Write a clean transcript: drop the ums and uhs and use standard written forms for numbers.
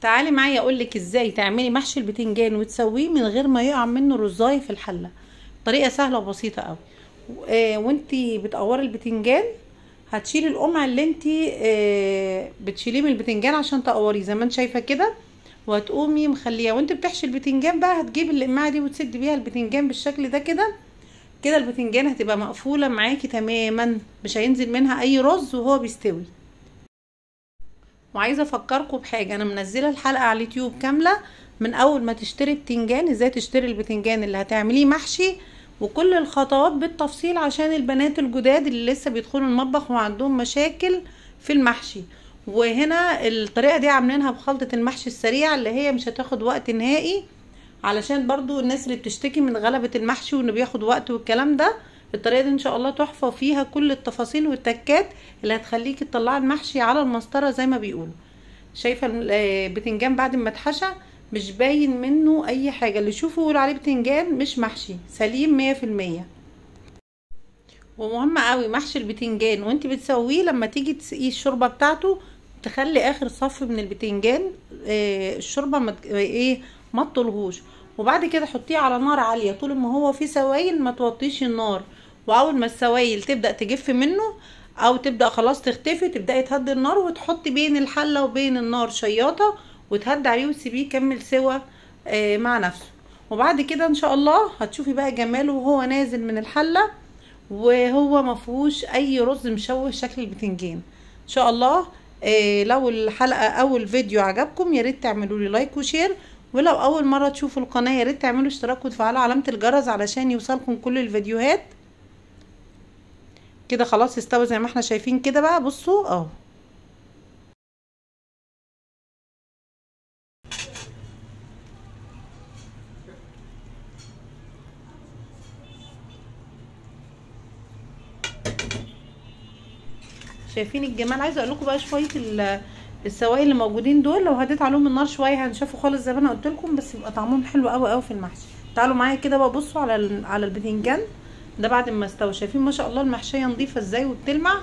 تعالي معايا اقولك ازاي تعملي محشي البتنجان وتسويه من غير ما يقع منه رزايه في الحله. طريقه سهله وبسيطه قوي. وانتي بتقوري البتنجان هتشيلي القمع اللي انتي بتشيليه من البتنجان عشان تقوريه زي ما انت شايفه كده، وهتقومي مخليه وانت بتحشي البتنجان بقى هتجيبي القماعه دي وتسدي بيها البتنجان بالشكل ده كده. كده البتنجان هتبقى مقفوله معاكي تماما، مش هينزل منها اي رز وهو بيستوي. وعايزه افكركم بحاجه، انا منزله الحلقه على اليوتيوب كامله من اول ما تشتري بتنجان، ازاي تشتري البتنجان اللي هتعمليه محشي، وكل الخطوات بالتفصيل عشان البنات الجداد اللي لسه بيدخلوا المطبخ وعندهم مشاكل في المحشي. وهنا الطريقه دي عاملينها بخلطه المحشي السريعه اللي هي مش هتاخد وقت نهائي، علشان برضو الناس اللي بتشتكي من غلبة المحشي وانه بياخد وقت والكلام ده. الطريقه دي ان شاء الله تحفه وفيها كل التفاصيل والتكات اللي هتخليكي تطلعي المحشي على المسطره زي ما بيقولوا. شايفه البتنجان بعد ما اتحشى مش باين منه اي حاجه، اللي يشوفه يقول عليه بتنجان مش محشي، سليم 100%. ومهم قوي محشي البتنجان وانت بتسويه لما تيجي تسقيه الشوربه بتاعته تخلي اخر صف من البتنجان الشوربه ما تطلهوش، وبعد كده حطيه على نار عاليه طول ما هو فيه سوائل، ما توطيش النار. واول ما السوائل تبدا تجف منه او تبدا خلاص تختفي تبداي تهدي النار وتحطي بين الحله وبين النار شياطه وتهدي عليه وتسيبيه يكمل سوا مع نفسه. وبعد كده ان شاء الله هتشوفي بقى جماله وهو نازل من الحله وهو مفهوش اي رز مشوه شكل البتنجان ان شاء الله. لو الحلقه او الفيديو عجبكم يا ريت تعملوا لي لايك وشير، ولو اول مره تشوفوا القناه يا ريت تعملوا اشتراك وتفعلوا علامه الجرس علشان يوصلكم كل الفيديوهات. كده خلاص استوى زي ما احنا شايفين كده بقى، بصوا اهو. شايفين الجمال؟ عايزه اقول لكم بقى شويه السوائل اللي موجودين دول لو هديت عليهم النار شويه هنشفوا خالص زي ما انا قلت لكم، بس يبقى طعمهم حلو قوي قوي في المحشي. تعالوا معايا كده بقى بصوا على البتنجان ده بعد ما استوى. شايفين ما شاء الله المحشيه نظيفه ازاي وبتلمع.